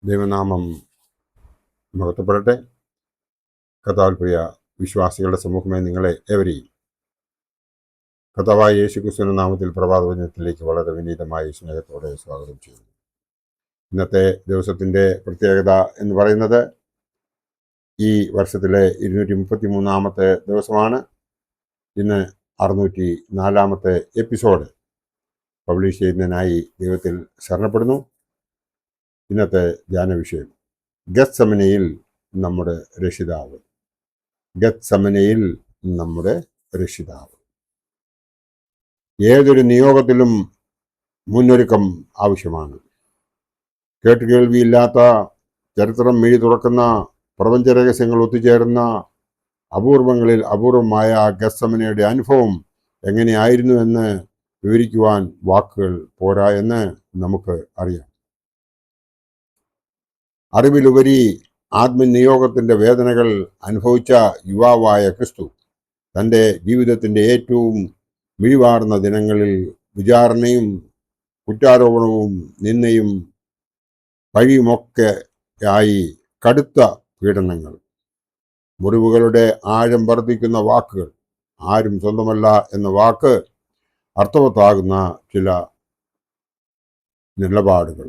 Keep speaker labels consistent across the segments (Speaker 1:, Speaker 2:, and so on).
Speaker 1: ദൈവനാമം മഹത്വപ്പെടട്ടെ. കർത്താവിൽ പ്രിയ വിശ്വാസികളുടെ സമൂഹമേ, നിങ്ങളെ ഏവരെയും കർത്താവായ യേശുക്രിസ്തുവിന്റെ നാമത്തിൽ പ്രഭാതവചനത്തിലേക്ക് വളരെ വിനീതമായി സ്നേഹത്തോടെ സ്വാഗതം ചെയ്യുന്നു. ഇന്നത്തെ ദിവസത്തിൻ്റെ പ്രത്യേകത എന്ന് പറയുന്നത് ഈ വർഷത്തിലെ 233 ദിവസമാണ്. ഇന്ന് 604 എപ്പിസോഡ് പബ്ലിഷ് ചെയ്യുന്നതിനായി ദൈവത്തിൽ ശരണപ്പെടുന്നു. ഇന്നത്തെ ധ്യാന വിഷയം ഗത്സമനയിൽ നമ്മുടെ രക്ഷിതാവ്. ഗത്സമനയിൽ നമ്മുടെ രക്ഷിതാവ്. ഏതൊരു നിയോഗത്തിലും മുന്നൊരുക്കം ആവശ്യമാണ്. കേട്ടുകേൾവിയില്ലാത്ത, ചരിത്രം മിഴി തുറക്കുന്ന, പ്രപഞ്ച രഹസ്യങ്ങൾ ഒത്തുചേർന്ന അപൂർവങ്ങളിൽ അപൂർവമായ ഗത്സമനയുടെ അനുഭവം എങ്ങനെയായിരുന്നു എന്ന് വിവരിക്കുവാൻ വാക്കുകൾ പോരാ എന്ന് നമുക്ക് അറിയാം. അറിവിലുപരി ആത്മനിയോഗത്തിൻ്റെ വേദനകൾ അനുഭവിച്ച യുവാവായ ക്രിസ്തു തൻ്റെ ജീവിതത്തിൻ്റെ ഏറ്റവും മിഴിവാർന്ന ദിനങ്ങളിൽ വിചാരണയും കുറ്റാരോപണവും നിന്ദയും പഴിയുമൊക്കെ ആയി കടുത്ത പീഡനങ്ങൾ, മുറിവുകളുടെ ആഴം വർദ്ധിക്കുന്ന വാക്കുകൾ, ആരും സ്വന്തമല്ല എന്ന വാക്ക് അർത്ഥവത്താകുന്ന ചില നിലപാടുകൾ.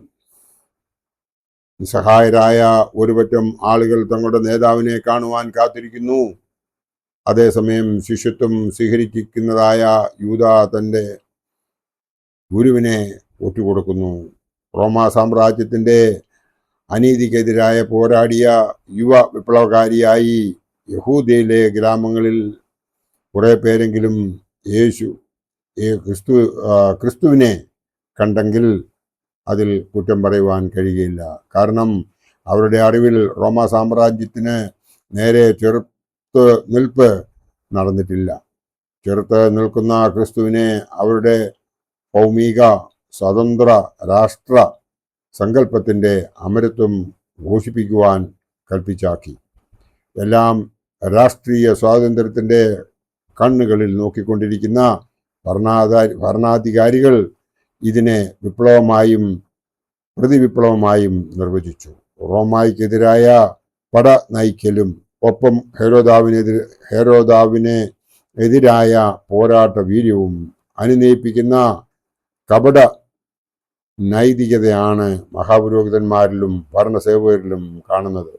Speaker 1: നിസ്സഹായരായ ഒരുപറ്റം ആളുകൾ തങ്ങളുടെ നേതാവിനെ കാണുവാൻ കാത്തിരിക്കുന്നു. അതേസമയം ശിഷ്യത്വം സ്വീകരിക്കുന്നതായ യൂദ തൻ്റെ ഗുരുവിനെ ഒറ്റുകൊടുക്കുന്നു. റോമാ സാമ്രാജ്യത്തിൻ്റെ അനീതിക്കെതിരായ പോരാടിയ യുവ വിപ്ലവകാരിയായി യഹൂദയിലെ ഗ്രാമങ്ങളിൽ കുറേ പേരെങ്കിലും ക്രിസ്തുവിനെ കണ്ടെങ്കിൽ അതിൽ കുറ്റം പറയുവാൻ കഴിയുകയില്ല. കാരണം അവരുടെ അറിവിൽ റോമാ സാമ്രാജ്യത്തിന് നേരെ ചെറുത്ത് നിൽപ്പ് നടന്നിട്ടില്ല. ചെറുത്ത് നിൽക്കുന്ന ക്രിസ്തുവിനെ അവരുടെ ഭൗമിക സ്വതന്ത്ര രാഷ്ട്ര സങ്കല്പത്തിൻ്റെ അമരത്വം ഘോഷിപ്പിക്കുവാൻ കൽപ്പിച്ചാക്കി. എല്ലാം രാഷ്ട്രീയ സ്വാതന്ത്ര്യത്തിൻ്റെ കണ്ണുകളിൽ നോക്കിക്കൊണ്ടിരിക്കുന്ന ഭരണാധികാരികൾ ഇതിനെ വിപ്ലവമായും പ്രതിവിപ്ലവമായും നിർവചിച്ചു. റോമായ്ക്കെതിരായ പട നയിക്കലും ഒപ്പം ഹെരോദാവിന് എതിരായ പോരാട്ട വീര്യവും അനുനയിപ്പിക്കുന്ന കപട നൈതികതയാണ് മഹാപുരോഹിതന്മാരിലും ഭരണസേവകരിലും കാണുന്നത്.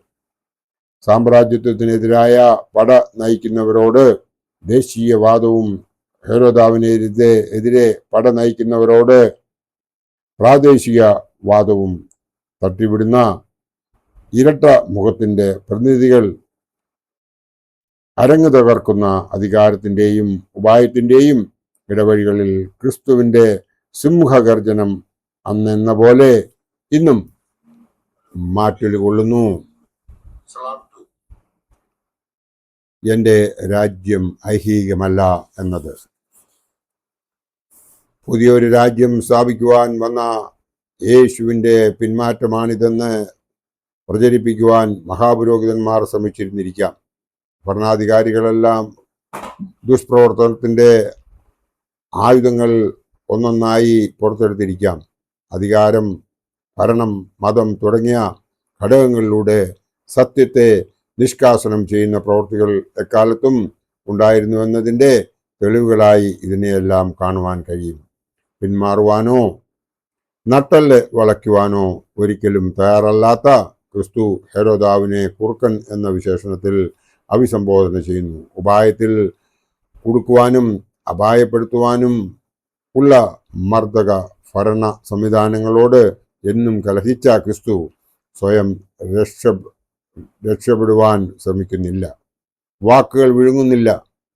Speaker 1: സാമ്രാജ്യത്വത്തിനെതിരായ പട നയിക്കുന്നവരോട് ദേശീയവാദവും ഹെരോദാവിനെതിരെ പട നയിക്കുന്നവരോട് പ്രാദേശിക വാദവും തട്ടിവിടുന്ന ഇരട്ട മുഖത്തിൻ്റെ പ്രതിനിധികൾ അരങ്ങ് തകർക്കുന്ന അധികാരത്തിൻ്റെയും ഉപായത്തിൻ്റെയും ഇടവഴികളിൽ ക്രിസ്തുവിൻ്റെ സിംഹഗർജനം അന്നെന്ന പോലെ ഇന്നും മാറ്റൽ കൊള്ളുന്നു. എൻ്റെ രാജ്യം ഐഹികമല്ല എന്നത്. പുതിയൊരു രാജ്യം സ്ഥാപിക്കുവാൻ വന്ന യേശുവിൻ്റെ പിന്മാറ്റമാണിതെന്ന് പ്രചരിപ്പിക്കുവാൻ മഹാപുരോഹിതന്മാർ ശ്രമിച്ചിരുന്നിരിക്കാം. ഭരണാധികാരികളെല്ലാം ദുഷ്പ്രവർത്തനത്തിൻ്റെ ആയുധങ്ങൾ ഒന്നൊന്നായി പുറത്തെടുത്തിരിക്കാം. അധികാരം, ഭരണം, മതം തുടങ്ങിയ ഘടകങ്ങളിലൂടെ സത്യത്തെ നിഷ്കാസനം ചെയ്യുന്ന പ്രവൃത്തികൾ എക്കാലത്തും ഉണ്ടായിരുന്നുവെന്നതിൻ്റെ തെളിവുകളായി ഇതിനെയെല്ലാം കാണുവാൻ കഴിയും. പിന്മാറുവാനോ നട്ടല് വളയ്ക്കുവാനോ ഒരിക്കലും തയ്യാറല്ലാത്ത ക്രിസ്തു ഹെരോദാവിനെ കുറുക്കൻ എന്ന വിശേഷണത്തിൽ അഭിസംബോധന ചെയ്യുന്നു. ഉപായത്തിൽ കുടുക്കുവാനും അപായപ്പെടുത്തുവാനും ഉള്ള മർദ്ദക ഭരണ സംവിധാനങ്ങളോട് എന്നും കലഹിച്ച ക്രിസ്തു സ്വയം രക്ഷപ്പെടുവാൻ ശ്രമിക്കുന്നില്ല. വാക്കുകൾ വിഴുങ്ങുന്നില്ല,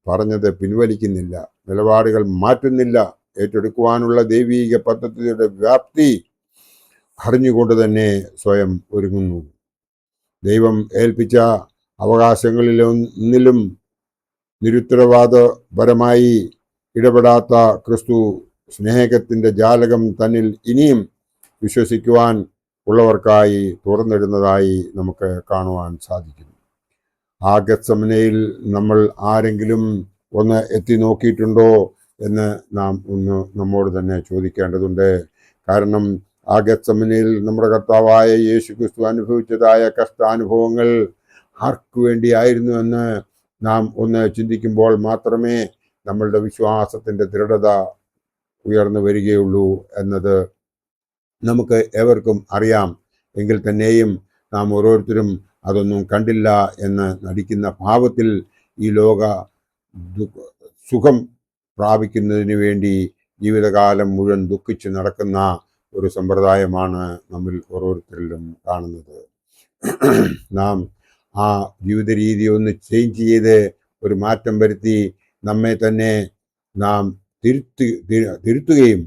Speaker 1: പറഞ്ഞത് പിൻവലിക്കുന്നില്ല, നിലപാടുകൾ മാറ്റുന്നില്ല. ഏറ്റെടുക്കുവാനുള്ള ദൈവീക പദ്ധതിയുടെ വ്യാപ്തി അറിഞ്ഞുകൊണ്ട് തന്നെ സ്വയം ഒരുങ്ങുന്നു. ദൈവം ഏൽപ്പിച്ച അവകാശങ്ങളിലൊന്നിലും നിരുത്തരവാദപരമായി ഇടപെടാത്ത ക്രിസ്തു സ്നേഹത്തിൻ്റെ ജാലകം തന്നിൽ ഇനിയും വിശ്വസിക്കുവാൻ ഉള്ളവർക്കായി തുറന്നിടുന്നതായി നമുക്ക് കാണുവാൻ സാധിക്കുന്നു. ആ ഗത്സമനയിൽ നമ്മൾ ആരെങ്കിലും ഒന്ന് എത്തി നോക്കിയിട്ടുണ്ടോ എന്ന് നാം ഒന്ന് നമ്മോട് തന്നെ ചോദിക്കേണ്ടതുണ്ട്. കാരണം ആ ഗെത്സമനിൽ നമ്മുടെ കർത്താവായ യേശു ക്രിസ്തു അനുഭവിച്ചതായ കഷ്ടാനുഭവങ്ങൾ ആർക്കു വേണ്ടിയായിരുന്നു എന്ന് നാം ഒന്ന് ചിന്തിക്കുമ്പോൾ മാത്രമേ നമ്മളുടെ വിശ്വാസത്തിൻ്റെ ദൃഢത ഉയർന്നു വരികയുള്ളൂ എന്നത് നമുക്ക് ഏവർക്കും അറിയാം. എങ്കിൽ തന്നെയും നാം ഓരോരുത്തരും അതൊന്നും കണ്ടില്ല എന്ന് നടിക്കുന്ന ഭാവത്തിൽ ഈ ലോക സുഖം പ്രാപിക്കുന്നതിന് വേണ്ടി ജീവിതകാലം മുഴുവൻ ദുഃഖിച്ച് നടക്കുന്ന ഒരു സമ്പ്രദായമാണ് നമ്മിൽ ഓരോരുത്തരിലും കാണുന്നത്. നാം ആ ജീവിത രീതി ഒന്ന് ചേഞ്ച് ചെയ്ത് ഒരു മാറ്റം വരുത്തി നമ്മെ തന്നെ നാം തിരുത്തുകയും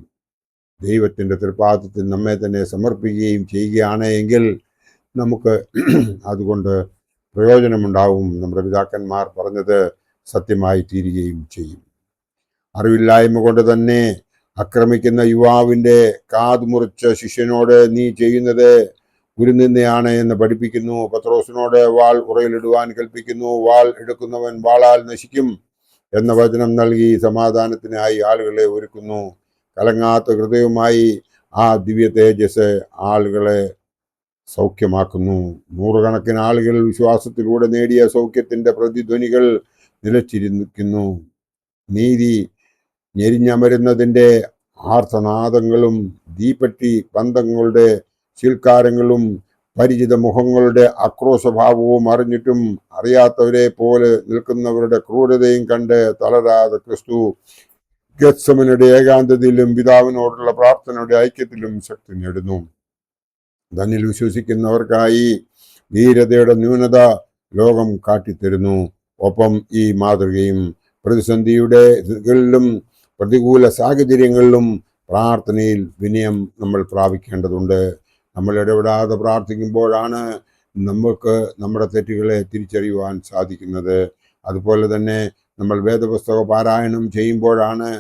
Speaker 1: ദൈവത്തിൻ്റെ തൃപ്പാദത്തിൽ നമ്മെ തന്നെ സമർപ്പിക്കുകയും ചെയ്യുകയാണ് എങ്കിൽ നമുക്ക് അതുകൊണ്ട് പ്രയോജനമുണ്ടാവും. നമ്മുടെ പിതാക്കന്മാർ പറഞ്ഞത് സത്യമായി തീരുകയും ചെയ്യും. അറിവില്ലായ്മ കൊണ്ട് തന്നെ ആക്രമിക്കുന്ന യുവാവിൻ്റെ കാതുമുറിച്ച ശിഷ്യനോട് നീ ചെയ്യുന്നത് ഗുരുനിന്ദയാണ് എന്ന് പഠിപ്പിക്കുന്നു. പത്രോസിനോട് വാൾ ഉറയിലിടുവാൻ കൽപ്പിക്കുന്നു. വാൾ എടുക്കുന്നവൻ വാളാൽ നശിക്കും എന്ന വചനം നൽകി സമാധാനത്തിനായി ആളുകളെ ഒരുക്കുന്നു. കലങ്ങാത്ത ഹൃദയവുമായി ആ ദിവ്യ തേജസ് ആളുകളെ സൗഖ്യമാക്കുന്നു. നൂറുകണക്കിന് ആളുകൾ വിശ്വാസത്തിലൂടെ നേടിയ സൗഖ്യത്തിൻ്റെ പ്രതിധ്വനികൾ നിലച്ചിരിക്കുന്നു. നീതി ഞെരിഞ്ഞമരുന്നതിൻ്റെ ആർത്തനാദങ്ങളും ദീപട്ടി ബന്ധങ്ങളുടെ ശീൽക്കാരങ്ങളും പരിചിത മുഖങ്ങളുടെ ആക്രോശഭാവവും അറിഞ്ഞിട്ടും അറിയാത്തവരെ പോലെ നിൽക്കുന്നവരുടെ ക്രൂരതയും കണ്ട് തളരാതെ ക്രിസ്തു ഗെത്സമനിയുടെ ഏകാന്തതയിലും പിതാവിനോടുള്ള പ്രാർത്ഥനയുടെ ഐക്യത്തിലും ശക്തി നേടുന്നു. തന്നിൽ വിശ്വസിക്കുന്നവർക്കായി ധീരതയുടെ ന്യൂനത ലോകം കാട്ടിത്തരുന്നു. ഒപ്പം ഈ മാതൃകയും പ്രതിസന്ധിയുടെ പ്രതികൂല സാഹചര്യങ്ങളിലും പ്രാർത്ഥനയിൽ വിനയം നമ്മൾ പ്രാപിക്കേണ്ടതുണ്ട്. നമ്മൾ ഇടപെടാതെ പ്രാർത്ഥിക്കുമ്പോഴാണ് നമുക്ക് നമ്മുടെ തെറ്റുകളെ തിരിച്ചറിയുവാൻ സാധിക്കുന്നത്. അതുപോലെ തന്നെ നമ്മൾ വേദപുസ്തക പാരായണം ചെയ്യുമ്പോഴാണ്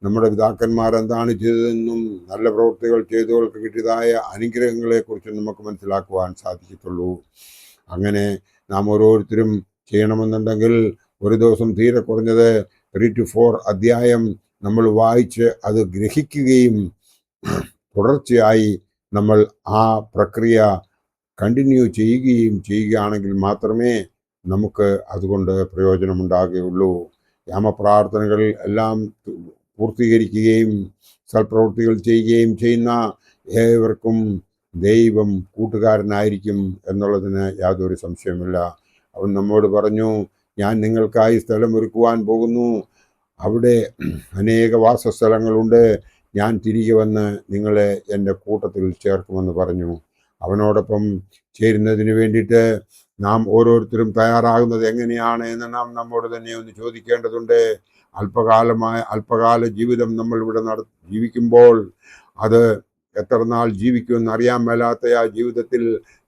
Speaker 1: നമ്മുടെ പിതാക്കന്മാർ എന്താണ് ചെയ്തതെന്നും നല്ല പ്രവൃത്തികൾ ചെയ്തവർക്ക് കിട്ടിയതായ അനുഗ്രഹങ്ങളെക്കുറിച്ച് നമുക്ക് മനസ്സിലാക്കുവാൻ സാധിക്കത്തുള്ളൂ. അങ്ങനെ നാം ഓരോരുത്തരും ചെയ്യണമെന്നുണ്ടെങ്കിൽ ഒരു ദിവസം തീരെ കുറഞ്ഞത് 3 to 4 അധ്യായം നമ്മൾ വായിച്ച് അത് ഗ്രഹിക്കുകയും തുടർച്ചയായി നമ്മൾ ആ പ്രക്രിയ കണ്ടിന്യൂ ചെയ്യുകയാണെങ്കിൽ മാത്രമേ നമുക്ക് അതുകൊണ്ട് പ്രയോജനമുണ്ടാകുകയുള്ളൂ. യാമപ്രാർത്ഥനകൾ എല്ലാം പൂർത്തീകരിക്കുകയും സൽപ്രവൃത്തികൾ ചെയ്യുകയും ചെയ്യുന്ന ഏവർക്കും ദൈവം കൂട്ടുകാരനായിരിക്കും എന്നുള്ളതിന് യാതൊരു സംശയമില്ല. അവൻ നമ്മോട് പറഞ്ഞു, ഞാൻ നിങ്ങൾക്കായി സ്ഥലം ഒരുക്കുവാൻ പോകുന്നു, അവിടെ അനേക വാസസ്ഥലങ്ങളുണ്ട്, ഞാൻ തിരികെ വന്ന് നിങ്ങളെ എൻ്റെ കൂട്ടത്തിൽ ചേർക്കുമെന്ന് പറഞ്ഞു. അവനോടൊപ്പം ചേരുന്നതിന് വേണ്ടിയിട്ട് നാം ഓരോരുത്തരും തയ്യാറാകുന്നത് എങ്ങനെയാണ് എന്ന് നാം നമ്മോട് തന്നെ ഒന്ന് ചോദിക്കേണ്ടതുണ്ട്. അല്പകാല ജീവിതം നമ്മൾ ഇവിടെ ജീവിക്കുമ്പോൾ അത് എത്ര നാൾ ജീവിക്കുമെന്ന് അറിയാൻ മേലാത്ത ആ ജീവിതത്തിൽ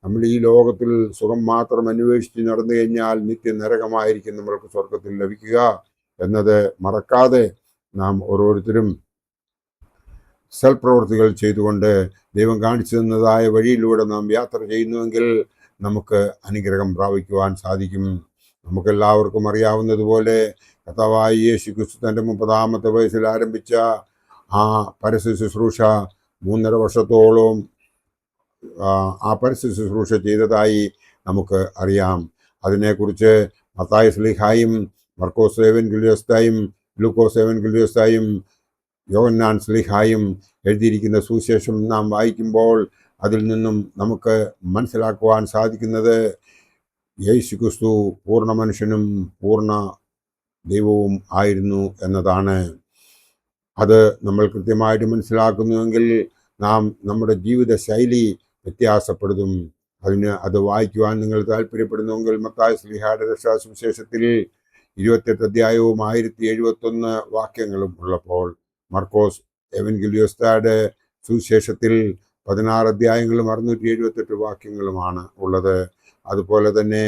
Speaker 1: നമ്മൾ ഈ ലോകത്തിൽ സുഖം മാത്രം അന്വേഷിച്ച് നടന്നു കഴിഞ്ഞാൽ നിത്യനരകമായിരിക്കും നമ്മൾക്ക് സ്വർഗത്തിൽ ലഭിക്കുക എന്നത് മറക്കാതെ നാം ഓരോരുത്തരും സൽപ്രവൃത്തികൾ ചെയ്തുകൊണ്ട് ദൈവം കാണിച്ചു തന്നതായ വഴിയിലൂടെ നാം യാത്ര ചെയ്യുന്നുവെങ്കിൽ നമുക്ക് അനുഗ്രഹം പ്രാപിക്കുവാൻ സാധിക്കും. നമുക്കെല്ലാവർക്കും അറിയാവുന്നതുപോലെ കർത്താവായ യേശു ക്രിസ്തു തൻ്റെ 30-ാമത്തെ വയസ്സിൽ ആരംഭിച്ച ആ പരസ്യ ശുശ്രൂഷ 3.5 വർഷത്തോളം ആ പരസ്യ ശുശ്രൂഷ ചെയ്തതായി നമുക്ക് അറിയാം. അതിനെക്കുറിച്ച് മത്തായി ശ്ലീഹായും മർക്കോസ് എവൻഗേലിയോസ്തായും ലൂക്കോസ് എവൻഗേലിയോസ്തായും യോഹന്നാൻ ശ്ലീഹായും എഴുതിയിരിക്കുന്ന സുവിശേഷം നാം വായിക്കുമ്പോൾ അതിൽ നിന്നും നമുക്ക് മനസ്സിലാക്കുവാൻ സാധിക്കുന്നത് യേശു ക്രിസ്തു പൂർണ്ണ മനുഷ്യനും പൂർണ്ണ ദൈവവും ആയിരുന്നു എന്നതാണ്. അത് നമ്മൾ കൃത്യമായിട്ട് മനസ്സിലാക്കുന്നുവെങ്കിൽ നാം നമ്മുടെ ജീവിത ശൈലി വ്യത്യാസപ്പെടുത്തും. അത് വായിക്കുവാൻ നിങ്ങൾ താല്പര്യപ്പെടുന്നുവെങ്കിൽ മത്തായി ശ്ലീഹായുടെ രക്ഷാസുവിശേഷത്തിൽ 28 അധ്യായവും 1071 വാക്യങ്ങളും ഉള്ളപ്പോൾ മർക്കോസ് എവൻഗേലിയോസ്തായുടെ സുവിശേഷത്തിൽ 16 അധ്യായങ്ങളും 678 വാക്യങ്ങളുമാണ് ഉള്ളത്. അതുപോലെ തന്നെ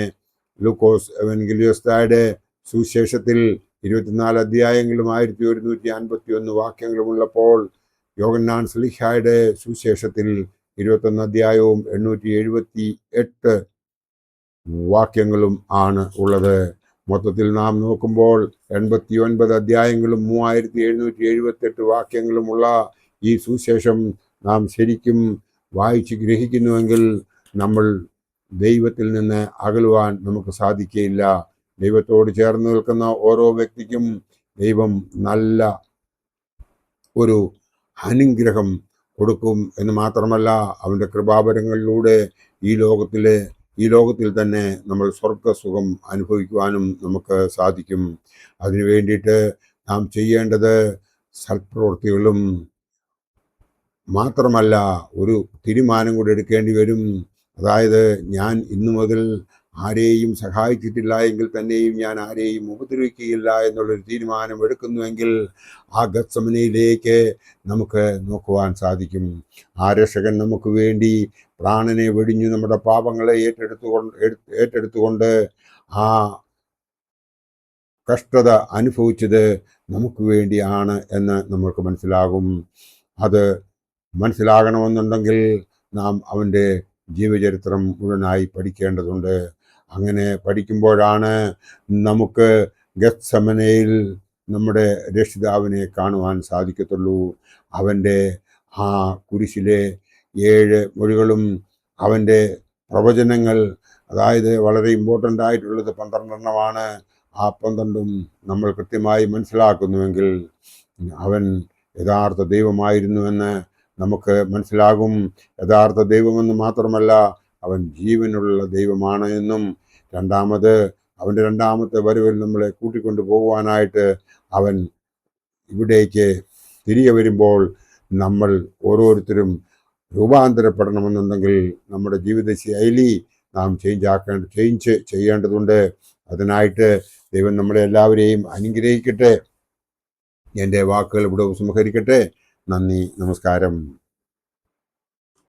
Speaker 1: ലൂക്കോസ് എവൻഗേലിയോസ്തായുടെ സുവിശേഷത്തിൽ 24 അധ്യായങ്ങളും 1151 വാക്യങ്ങളും ഉള്ളപ്പോൾ യോഹന്നാൻ ശ്ലീഹായുടെ സുവിശേഷത്തിൽ 21 അധ്യായവും 878 വാക്യങ്ങളും ആണ് ഉള്ളത്. മൊത്തത്തിൽ നാം നോക്കുമ്പോൾ 89 അധ്യായങ്ങളും 3778 വാക്യങ്ങളുമുള്ള ഈ സുവിശേഷം നാം ശരിക്കും വായിച്ച് ഗ്രഹിക്കുന്നുവെങ്കിൽ നമ്മൾ ദൈവത്തിൽ നിന്ന് അകലുവാൻ നമുക്ക് സാധിക്കുകയില്ല. ദൈവത്തോട് ചേർന്ന് നിൽക്കുന്ന ഓരോ വ്യക്തിക്കും ദൈവം നല്ല ഒരു അനുഗ്രഹം കൊടുക്കും എന്ന് മാത്രമല്ല, അവൻ്റെ കൃപാവരങ്ങളിലൂടെ ഈ ലോകത്തിൽ തന്നെ നമ്മൾ സ്വർഗസുഖം അനുഭവിക്കുവാനും നമുക്ക് സാധിക്കും. അതിനു വേണ്ടിയിട്ട് നാം ചെയ്യേണ്ടത് സൽപ്രവൃത്തികളും മാത്രമല്ല, ഒരു തീരുമാനം കൂടി എടുക്കേണ്ടി വരും. അതായത്, ഞാൻ ഇന്നു മുതൽ ആരെയും സഹായിച്ചിട്ടില്ല എങ്കിൽ തന്നെയും ഞാൻ ആരെയും ഉപദ്രവിക്കുകയില്ല എന്നുള്ളൊരു തീരുമാനം എടുക്കുന്നുവെങ്കിൽ ആ ഗത്സമനയിലേക്ക് നമുക്ക് നോക്കുവാൻ സാധിക്കും. ആ രക്ഷകൻ നമുക്ക് വേണ്ടി പ്രാണനെ വെടിഞ്ഞു നമ്മുടെ പാപങ്ങളെ ഏറ്റെടുത്തുകൊണ്ട് ആ കഷ്ടത അനുഭവിച്ചത് നമുക്ക് വേണ്ടിയാണ് എന്ന് നമ്മൾക്ക് മനസ്സിലാകും. അത് മനസ്സിലാകണമെന്നുണ്ടെങ്കിൽ നാം അവൻ്റെ ജീവചരിത്രം മുഴുവനായി പഠിക്കേണ്ടതുണ്ട്. അങ്ങനെ പഠിക്കുമ്പോഴാണ് നമുക്ക് ഗത്സമനയിൽ നമ്മുടെ രക്ഷിതാവിനെ കാണുവാൻ സാധിക്കത്തുള്ളൂ. അവൻ്റെ ആ കുരിശിലെ 7 മൊഴികളും അവൻ്റെ പ്രവചനങ്ങൾ, അതായത് വളരെ ഇമ്പോർട്ടൻ്റ് ആയിട്ടുള്ളത് 12 ആ 12 നമ്മൾ കൃത്യമായി മനസ്സിലാക്കുന്നുവെങ്കിൽ അവൻ യഥാർത്ഥ ദൈവമായിരുന്നുവെന്ന് നമുക്ക് മനസ്സിലാകും. യഥാർത്ഥ ദൈവമെന്ന് മാത്രമല്ല, അവൻ ജീവനുള്ള ദൈവമാണ് എന്നും, അവൻ്റെ രണ്ടാമത്തെ വരവിൽ നമ്മളെ കൂട്ടിക്കൊണ്ടു പോകുവാനായിട്ട് അവൻ ഇവിടേക്ക് തിരികെ വരുമ്പോൾ നമ്മൾ ഓരോരുത്തരും രൂപാന്തരപ്പെടണമെന്നുണ്ടെങ്കിൽ നമ്മുടെ ജീവിത ശൈലി നാം ചേഞ്ച് ചെയ്യേണ്ടതുണ്ട്. അതിനായിട്ട് ദൈവം നമ്മളെ എല്ലാവരെയും അനുഗ്രഹിക്കട്ടെ. എൻ്റെ വാക്കുകൾ ഇവിടെ ഉപസംഹരിക്കട്ടെ. നന്ദി, നമസ്കാരം.